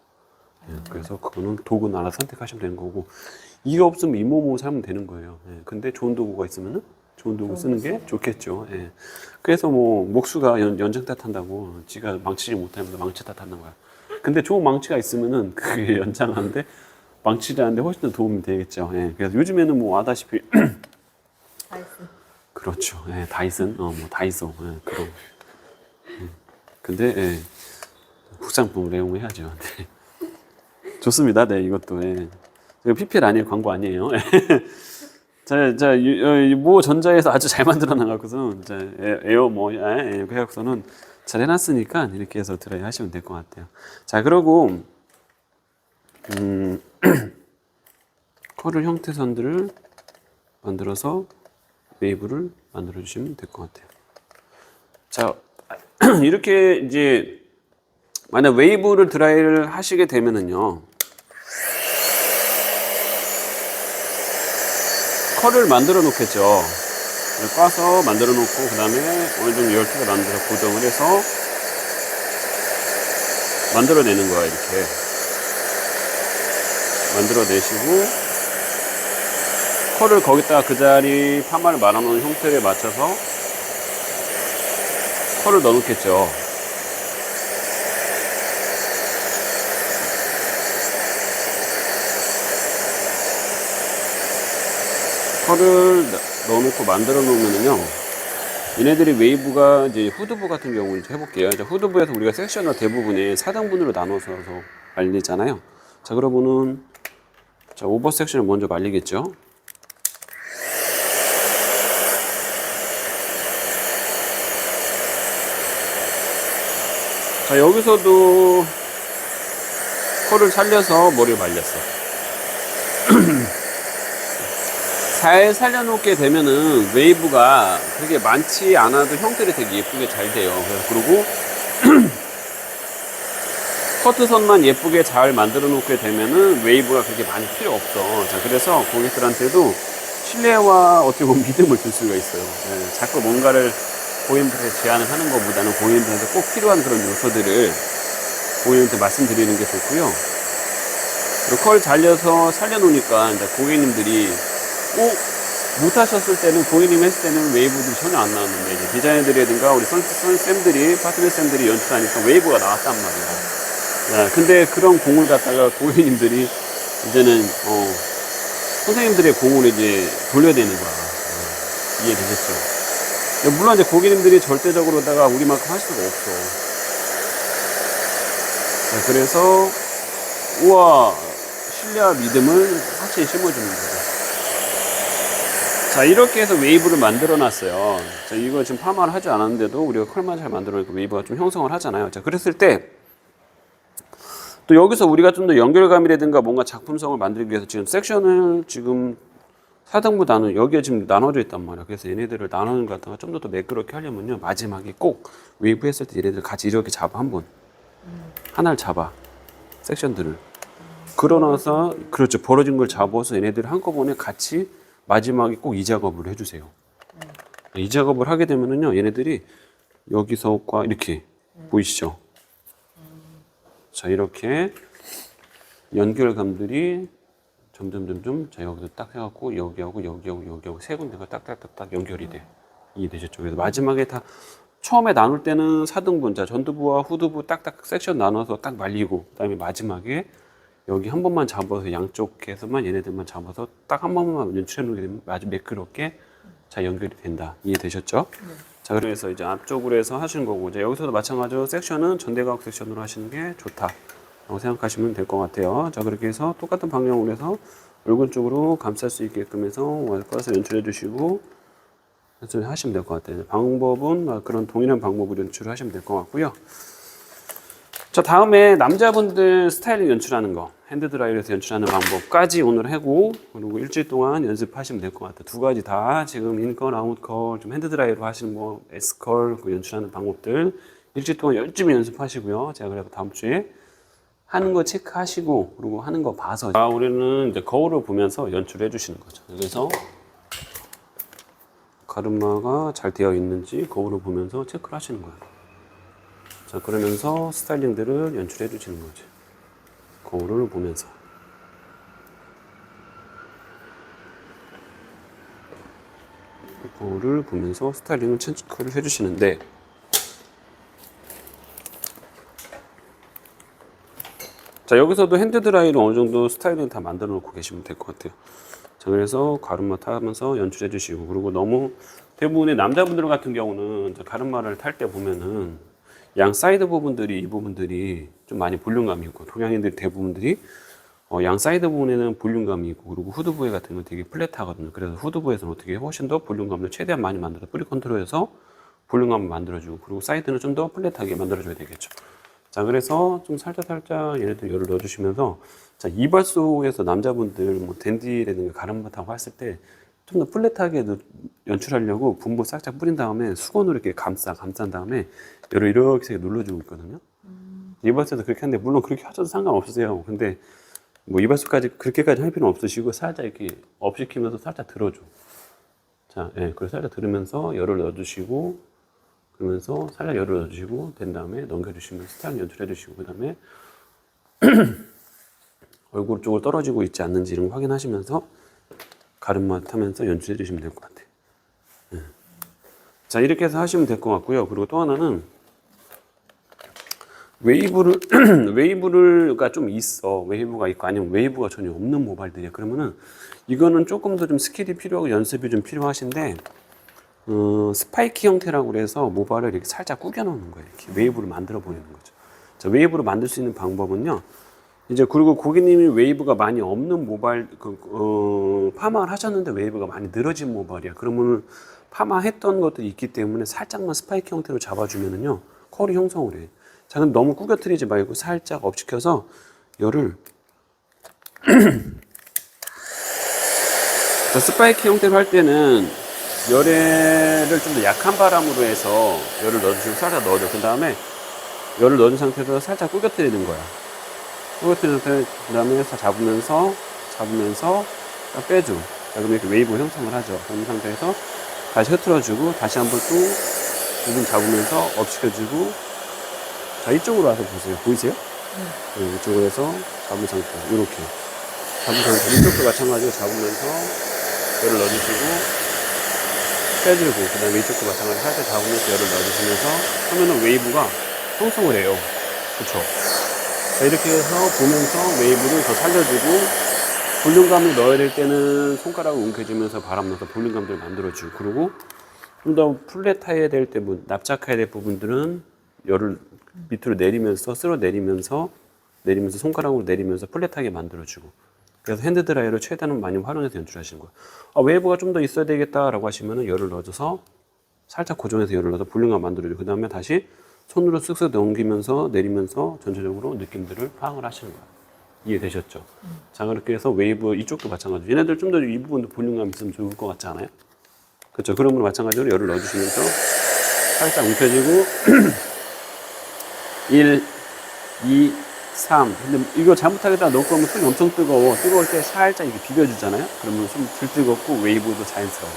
그래서 그거는 도구는 알아서 선택하시면 되는 거고 이게 없으면 이모모 사면 되는 거예요. 근데 좋은 도구가 있으면은 좋은 도구 쓰는 게 좋겠죠. 예. 그래서 뭐 목수가 연장 탓한다고 지가 망치지 못하면서 망치 탓하는 거야. 근데 좋은 망치가 있으면은 그게 연장하는데 망치를 하는데 훨씬 더 도움이 되겠죠. 예. 그래서 요즘에는 뭐 아다시피 다이슨. 그렇죠. 예. 다이슨, 뭐 다이소, 그런. 근데 예. 국산품을 애용해야죠. 네. 좋습니다. 네, 이것도. 예. PPL 아니에요, 광고 아니에요. 모 전자에서 아주 잘 만들어 나가고서 에어 이렇게 해갖고서는 잘 해놨으니까 이렇게 해서 드라이 하시면 될 것 같아요. 자, 그리고 컬을 형태선들을 만들어서 웨이브를 만들어 주시면 될 것 같아요. 자, 이렇게 이제 만약 웨이브를 드라이를 하시게 되면은요. 컬을 만들어 놓겠죠. 꽈서 만들어 놓고 그 다음에 어느 정도 열두개 만들어서 고정을 해서 만들어내는 거야. 이렇게 만들어내시고 컬을 거기다가 그 자리 파마를 말아놓은 형태에 맞춰서 컬을 넣어놓겠죠. 컬을 넣어놓고 만들어 놓으면은요, 얘네들이 웨이브가 이제 후드부 같은 경우는 해볼게요. 이제 후드부에서 우리가 섹션을 대부분이 4등분으로 나눠서 말리잖아요. 자, 그러면은 자, 오버 섹션을 먼저 말리겠죠. 자, 여기서도 컬을 살려서 머리를 말렸어. 잘 살려놓게 되면은 웨이브가 그렇게 많지 않아도 형태를 되게 예쁘게 잘 돼요. 그리고 커트선만 예쁘게 잘 만들어 놓게 되면은 웨이브가 그렇게 많이 필요 없어. 자, 그래서 고객들한테도 신뢰와 어떻게 보면 믿음을 줄 수가 있어요. 네, 자꾸 뭔가를 고객님들한테 제안을 하는 것보다는 고객님들한테 꼭 필요한 그런 요소들을 고객님한테 말씀드리는 게 좋고요. 그리고 컬 잘려서 살려놓으니까 이제 고객님들이 못하셨을 때는 고객님 했을 때는 웨이브들이 전혀 안 나왔는데 이제 디자이너들이라든가 우리 쌤들이 파트너 쌤들이 연출하니까 웨이브가 나왔단 말이야. 야, 근데 그런 공을 갖다가 고객님들이 이제는 선생님들의 공을 이제 돌려야 되는 거야. 이해되셨죠? 물론 이제 고객님들이 절대적으로다가 우리만큼 할 수가 없어. 자, 그래서 우와, 신뢰와 믿음을 확실히 심어주는 거죠. 자, 이렇게 해서 웨이브를 만들어 놨어요. 자, 이거 지금 파마를 하지 않았는데도 우리가 컬만 잘 만들어 놓고 웨이브가 좀 형성을 하잖아요. 자, 그랬을 때 또 여기서 우리가 좀 더 연결감이라든가 뭔가 작품성을 만들기 위해서 지금 섹션을 지금 4등분 나누, 여기에 지금 나눠져 있단 말이야. 그래서 얘네들을 나누는 것 같다가 좀 더 매끄럽게 하려면요, 마지막에 꼭 웨이브 했을 때 얘네들 같이 이렇게 잡아, 한번 하나를 잡아, 섹션들을. 그러나서 그렇죠, 벌어진 걸 잡아서 얘네들 한꺼번에 같이 마지막에 꼭 이 작업을 해주세요. 이 작업을 하게 되면은요, 얘네들이 여기서과 이렇게 보이시죠? 자, 이렇게 연결감들이 점점 자, 여기서 딱 해갖고 여기하고 세 군데가 딱딱딱딱 연결이 돼. 이해되셨죠? 그래서 마지막에 다 처음에 나눌 때는 4등분, 자, 전두부와 후두부 딱딱 섹션 나눠서 딱 말리고, 그다음에 마지막에 여기 한 번만 잡아서 양쪽에서만 얘네들만 잡아서 딱 한 번만 연출해 놓게 되면 아주 매끄럽게 잘 연결이 된다. 이해되셨죠? 네. 자, 그래서 이제 앞쪽으로 해서 하시는 거고, 이제 여기서도 마찬가지로 섹션은 전대각 섹션으로 하시는 게 좋다 라고 생각하시면 될 것 같아요. 자, 그렇게 해서 똑같은 방향으로 해서 얼굴 쪽으로 감쌀 수 있게끔 해서 꺼서 연출해 주시고 하시면 될 것 같아요. 방법은 그런 동일한 방법으로 연출을 하시면 될 것 같고요. 자, 다음에 남자분들 스타일링 연출하는 거, 핸드드라이어에서 연출하는 방법까지 오늘 하고, 그리고 일주일 동안 연습하시면 될 것 같아요. 두 가지 다 지금 인컬, 아웃컬, 좀 핸드드라이어로 하시는 뭐 S컬 그 연출하는 방법들 일주일 동안 열심히 연습하시고요. 제가 그래서 다음 주에 하는 거 체크하시고, 그리고 하는 거 봐서 우리는 이제 거울을 보면서 연출해 주시는 거죠. 그래서 가르마가 잘 되어 있는지 거울을 보면서 체크를 하시는 거예요. 자, 그러면서 스타일링들을 연출해 주시는 거죠. 거울을 보면서. 거울을 보면서 스타일링을 체크를 해 주시는데, 자, 여기서도 핸드드라이로 어느 정도 스타일링 다 만들어 놓고 계시면 될 것 같아요. 자, 그래서 가르마 타면서 연출해 주시고, 그리고 너무 대부분의 남자분들 같은 경우는 가르마를 탈 때 보면은 양 사이드 부분들이, 이 부분들이 좀 많이 볼륨감이 있고, 동양인들 대부분들이 양 사이드 부분에는 볼륨감이 있고, 그리고 후드부에 같은 건 되게 플랫하거든요. 그래서 후드부에서는 어떻게 훨씬 더 볼륨감을 최대한 많이 만들어 뿌리 컨트롤해서 볼륨감을 만들어주고, 그리고 사이드는 좀 더 플랫하게 만들어줘야 되겠죠. 자, 그래서 좀 살짝 얘네들 열을 넣어주시면서, 자, 이발소에서 남자분들 뭐 댄디라든가 가르마 타고 했을 때 좀 더 플랫하게 연출하려고 분보 싹짝 뿌린 다음에 수건으로 이렇게 감싼 다음에 열을 이렇게 눌러주고 있거든요. 이발소에서 그렇게 하는데, 물론 그렇게 하셔도 상관없으세요. 근데 뭐 이발소까지 그렇게까지 할 필요는 없으시고, 살짝 이렇게 업시키면서 살짝 들어줘. 자, 자, 예, 그래서 살짝 들으면서 열을 넣어주시고, 그러면서 살짝 열을 넣어주시고, 된 다음에 넘겨주시면서 스타일 연출해주시고, 그 다음에 얼굴 쪽으로 떨어지고 있지 않는지 이런 거 확인하시면서 가름맛 하면서 연출해주시면 될 것 같아요. 예. 자, 이렇게 해서 하시면 될 것 같고요. 그리고 또 하나는 웨이브가 좀 있어. 웨이브가 있고 아니면 웨이브가 전혀 없는 모발들이야. 그러면은 이거는 조금 더 좀 스킬이 필요하고 연습이 좀 필요하신데, 스파이키 형태라고 그래서 모발을 이렇게 살짝 구겨 놓는 거예요. 이렇게 웨이브를 만들어 보이는 거죠. 자, 웨이브를 만들 수 있는 방법은요. 이제 그리고 고객님이 웨이브가 많이 없는 모발, 파마를 하셨는데 웨이브가 많이 늘어진 모발이야. 그러면은 파마했던 것들이 있기 때문에 살짝만 스파이키 형태로 잡아주면은요, 컬이 형성을 해. 자, 그럼 너무 구겨뜨리지 말고 살짝 업시켜서 열을 자, 스파이키 형태로 할 때는 열을 좀 더 약한 바람으로 해서 열을 넣어주시고 살짝 넣어줘. 그 다음에 열을 넣은 상태에서 살짝 구겨뜨리는 거야. 구겨뜨린 상태, 그 다음에 잡으면서 딱 빼줘. 자, 그럼 이렇게 웨이브 형성을 하죠. 그런 상태에서 다시 흐트러주고 다시 한번 또 부분 잡으면서 업시켜주고, 자, 이쪽으로 와서 보세요. 보이세요? 네, 이쪽으로 해서 잡은 상태. 이렇게. 잡은 상태. 이쪽도 마찬가지로 잡으면서 열을 넣어주시고, 빼주고, 그 다음에 이쪽도 마찬가지로 살짝 잡으면서 열을 넣어주시면서 하면은 웨이브가 형성을 해요. 그쵸? 자, 이렇게 해서 보면서 웨이브를 더 살려주고, 볼륨감을 넣어야 될 때는 손가락을 움켜쥐면서 바람 넣어서 볼륨감들을 만들어주고, 그리고 좀 더 플랫해야 될 때, 납작해야 될 부분들은 열을 밑으로 내리면서 쓸어 내리면서 손가락으로 내리면서 플랫하게 만들어주고, 그래서 핸드드라이어를 최대한 많이 활용해서 연출하시는 거예요. 웨이브가 좀 더 있어야 되겠다라고 하시면 열을 넣어줘서 살짝 고정해서 열을 넣어서 볼륨감 만들어주고, 그 다음에 다시 손으로 쓱쓱 넘기면서 내리면서 전체적으로 느낌들을 파악을 하시는 거예요. 이해되셨죠? 자, 그렇게 해서 웨이브 이쪽도 마찬가지로 얘네들 좀 더 이 부분도 볼륨감 있으면 좋을 것 같지 않아요? 그렇죠? 그러므로 마찬가지로 열을 넣어주시면서 살짝 움켜쥐고 1, 2, 3. 근데 이거 잘못하겠다 넣을 거면 손이 엄청 뜨거워. 뜨거울 때 살짝 이렇게 비벼주잖아요? 그러면 좀 덜 뜨겁고 웨이브도 자연스러워.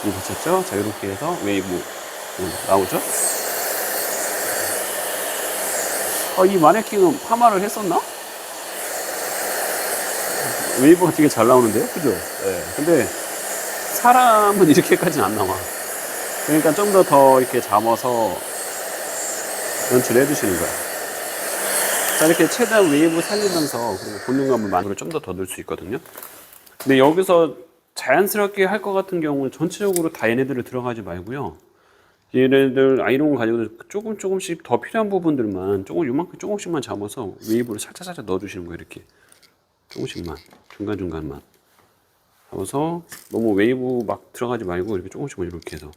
이해되셨죠? 자, 이렇게 해서 웨이브 나오죠? 이 마네킹은 파마를 했었나? 웨이브가 되게 잘 나오는데요? 그죠? 네. 근데 사람은 이렇게까지는 안 나와. 그러니까 좀 더 이렇게 잡아서 연출해 주시는 거야. 자, 이렇게 최대한 웨이브 살리면서 그리고 볼륨감을 만들어 좀 더 넣을 수 있거든요. 근데 여기서 자연스럽게 할 것 같은 경우는 전체적으로 다 얘네들을 들어가지 말고요. 얘네들 아이롱을 가지고 조금씩 더 필요한 부분들만 요만큼 조금씩만 잡아서 웨이브를 살짝 넣어주시는 거예요. 이렇게 조금씩만 중간중간만 잡아서 너무 웨이브 막 들어가지 말고 이렇게 조금씩만 이렇게 해서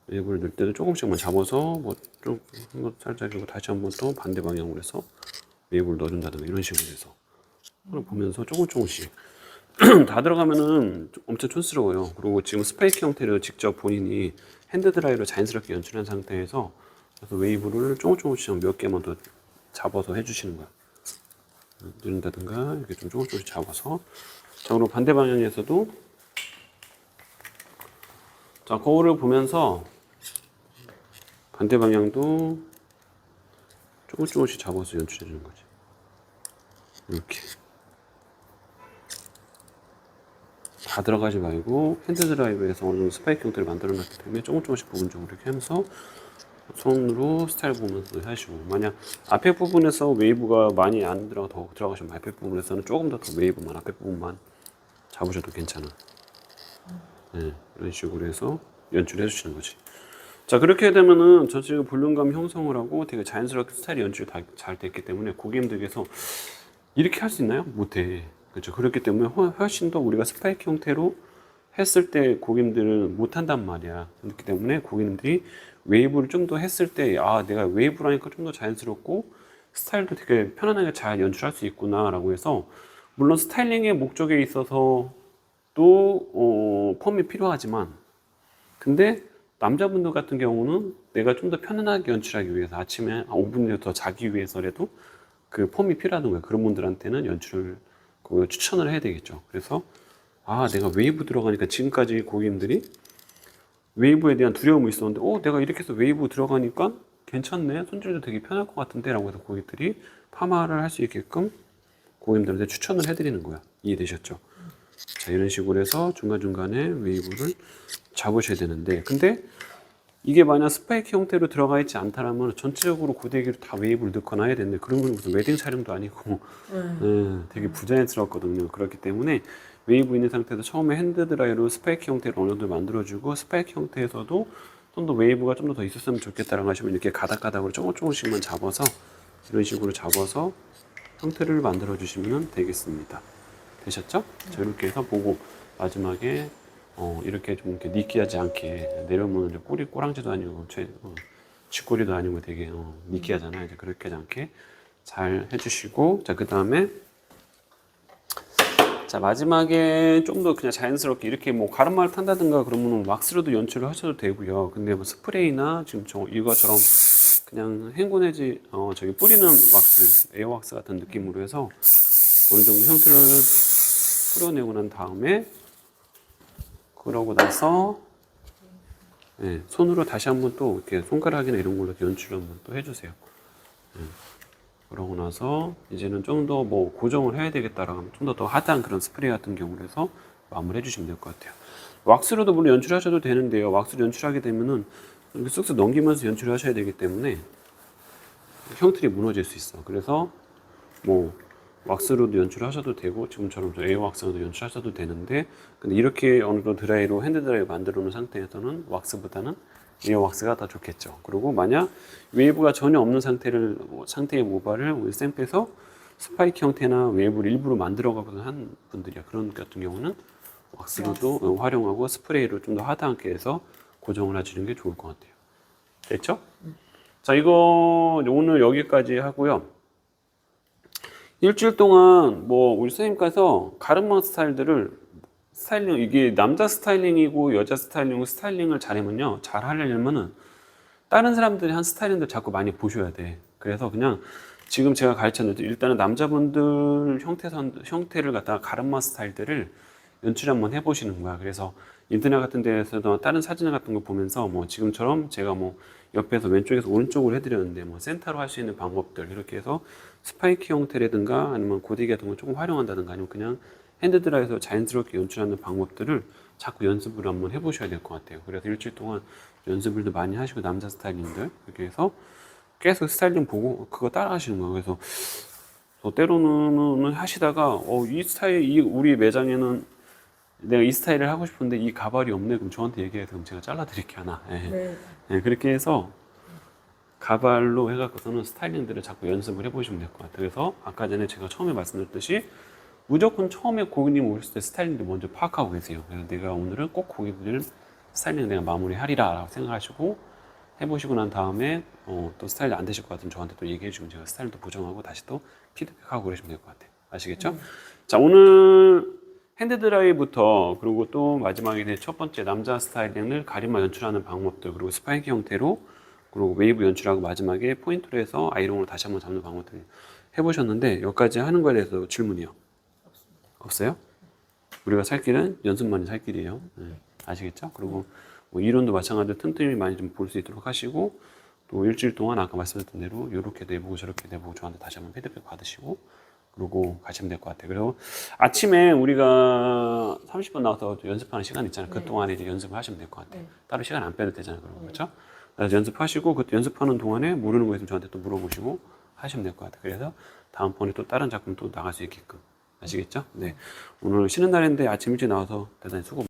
웨이브를 넣을 때도 조금씩만 잡아서 좀 살짝 그리고 다시 한번 또 반대 방향으로 해서 웨이브를 넣어준다든가 이런 식으로 해서 그걸 보면서 조금씩 다 들어가면은 엄청 촌스러워요. 그리고 지금 스파이크 형태를 직접 본인이 핸드드라이로 자연스럽게 연출한 상태에서 그래서 웨이브를 조금씩 몇 개만 더 잡아서 해주시는 거야. 누른다든가 이렇게 좀 조금씩 잡아서. 자, 그리고 반대 방향에서도 자, 거울을 보면서 반대 방향도 조금씩 잡아서 연출해 주는 거지. 이렇게 다 들어가지 말고 핸드드라이브에서 어느 정도 스파이크 형태를 만들어 놨기 때문에 조금씩 부분적으로 이렇게 하면서 손으로 스타일 보면서 하시고, 만약 앞에 부분에서 웨이브가 많이 안 더 들어가시면 앞에 부분에서는 조금 더 웨이브만 앞에 부분만 잡으셔도 괜찮아. 네, 이런 식으로 해서 연출해 주시는 거지. 자, 그렇게 되면은 전체적으로 볼륨감 형성을 하고 되게 자연스럽게 스타일이 연출이 잘 됐기 때문에 고객님들께서 이렇게 할 수 있나요? 못해. 그렇죠. 그렇기 때문에 훨씬 더 우리가 스파이크 형태로 했을 때 고객님들은 못한단 말이야. 그렇기 때문에 고객님들이 웨이브를 좀 더 했을 때, 내가 웨이브로 하니까 좀 더 자연스럽고 스타일도 되게 편안하게 잘 연출할 수 있구나 라고 해서, 물론 스타일링의 목적에 있어서 또 펌이 필요하지만, 근데 남자분들 같은 경우는 내가 좀 더 편안하게 연출하기 위해서 아침에 5분 더 자기 위해서라도 그 펌이 필요하던 거예요. 그런 분들한테는 연출을 추천을 해야 되겠죠. 그래서 아, 내가 웨이브 들어가니까 지금까지 고객님들이 웨이브에 대한 두려움이 있었는데, 내가 이렇게 해서 웨이브 들어가니까 괜찮네. 손질도 되게 편할 것 같은데 라고 해서 고객들이 파마를 할 수 있게끔 고객님들한테 추천을 해드리는 거야. 이해되셨죠? 자, 이런 식으로 해서 중간중간에 웨이브를 잡으셔야 되는데, 근데 이게 만약 스파이크 형태로 들어가 있지 않다라면 전체적으로 고데기로 다 웨이브를 넣거나 해야 되는데, 그런 건 무슨 웨딩 촬영도 아니고 되게 부자연스럽거든요. 그렇기 때문에 웨이브 있는 상태에서 처음에 핸드드라이로 스파이크 형태를 어느 정도 만들어주고, 스파이크 형태에서도 좀 더 웨이브가 좀 더 있었으면 좋겠다라고 하시면 이렇게 가닥가닥으로 조금씩만 잡아서 이런 식으로 잡아서 형태를 만들어 주시면 되겠습니다. 되셨죠? 자, 이렇게 해서 보고 마지막에 이렇게 좀 이렇게 니끼하지 않게 내려오면 이제 꼬랑지도 아니고 쥐꼬리도 아니고 되게 니끼하잖아요. 이제 그렇게 하지 않게 잘 해주시고, 자, 그 다음에 자, 마지막에 좀 더 그냥 자연스럽게 이렇게 뭐 가르마를 탄다든가 그러면 왁스로도 연출을 하셔도 되고요. 근데 뭐 스프레이나 지금 이거처럼 그냥 행군해지 저기 뿌리는 왁스, 에어왁스 같은 느낌으로 해서 어느 정도 형태를 뿌려내고 난 다음에, 그러고 나서 손으로 다시 한번 또 이렇게 손가락이나 이런 걸로 연출을 한번 또 해주세요. 그러고 나서 이제는 좀 더 뭐 고정을 해야 되겠다라고 하면 좀 더 하드한 그런 스프레이 같은 경우로 해서 마무리 해주시면 될 것 같아요. 왁스로도 물론 연출하셔도 되는데요. 왁스로 연출하게 되면은 이렇게 쓱쓱 넘기면서 연출을 하셔야 되기 때문에 형틀이 무너질 수 있어. 그래서 뭐 왁스로도 연출하셔도 되고 지금처럼 에어왁스로도 연출하셔도 되는데, 근데 이렇게 어느 정도 드라이로 핸드 드라이 만들어 놓은 상태에서는 왁스보다는 에어왁스가 더 좋겠죠. 그리고 만약 웨이브가 전혀 없는 상태의 모발을 우리 샘플에서 스파이크 형태나 웨이브를 일부러 만들어 가거나 한 분들이야. 그런 같은 경우는 왁스로도 활용하고 스프레이로 좀 더 하드하게 해서 고정을 해주는 게 좋을 것 같아요. 됐죠? 자, 이거 오늘 여기까지 하고요. 일주일 동안 뭐 우리 선생님께서 가르마 스타일링, 이게 남자 스타일링이고 여자 스타일링이고 스타일링을 잘하면요, 잘 하려면은 다른 사람들이 한 스타일링들 자꾸 많이 보셔야 돼. 그래서 그냥 지금 제가 가르쳤는데 일단은 남자분들 형태를 갖다가 가르마 스타일들을 연출 한번 해보시는 거야. 그래서 인터넷 같은 데에서도 다른 사진 같은 거 보면서 뭐 지금처럼 제가 뭐 옆에서 왼쪽에서 오른쪽으로 해드렸는데 뭐 센터로 할 수 있는 방법들 이렇게 해서 스파이크 형태라든가 아니면 고데기 같은 거 조금 활용한다든가 아니면 그냥 핸드드라이에서 자연스럽게 연출하는 방법들을 자꾸 연습을 한번 해보셔야 될 것 같아요. 그래서 일주일 동안 연습을 많이 하시고 남자 스타일링들 이렇게 해서 계속 스타일링 보고 그거 따라 하시는 거예요. 그래서 때로는 하시다가 이 스타일, 우리 매장에는 내가 이 스타일을 하고 싶은데 이 가발이 없네. 그럼 저한테 얘기해서 그럼 제가 잘라드릴게 하나. 그렇게 해서 가발로 해갖고서는 스타일링들을 자꾸 연습을 해보시면 될 것 같아요. 그래서 아까 전에 제가 처음에 말씀드렸듯이 무조건 처음에 고객님 오셨을 때 스타일링을 먼저 파악하고 계세요. 그래서 내가 오늘은 꼭 고객들 스타일링 내가 마무리하리라 라고 생각하시고 해보시고 난 다음에 또 스타일이 안 되실 것 같으면 저한테 또 얘기해 주면 제가 스타일도 보정하고 다시 또 피드백하고 그러시면 될 것 같아요. 아시겠죠? 자, 오늘 핸드드라이부터 그리고 또 마지막에 첫 번째 남자 스타일링을 가리마 연출하는 방법들, 그리고 스파이크 형태로 그리고 웨이브 연출하고 마지막에 포인트로 해서 아이롱으로 다시 한번 잡는 방법들 해보셨는데, 여기까지 하는 거에 대해서 질문이요? 없어요? 우리가 살 길은 연습만이 살 길이에요. 아시겠죠? 그리고 뭐 이론도 마찬가지로 틈틈이 많이 좀 볼 수 있도록 하시고, 또 일주일 동안 아까 말씀드렸던 대로 이렇게도 해보고 저렇게도 해보고 저한테 다시 한번 피드백 받으시고 그러고 가시면 될 것 같아요. 그리고 아침에 우리가 30분 나와서 연습하는 시간 있잖아요. 그 동안에 이제 연습을 하시면 될 것 같아요. 따로 시간 안 빼도 되잖아요. 그렇죠? 그래서 연습하시고 그 연습하는 동안에 모르는 거 있으면 저한테 또 물어보시고 하시면 될 것 같아요. 그래서 다음번에 또 다른 작품 또 나갈 수 있게끔. 아시겠죠? 네. 오늘 쉬는 날인데 아침 일찍 나와서 대단히 수고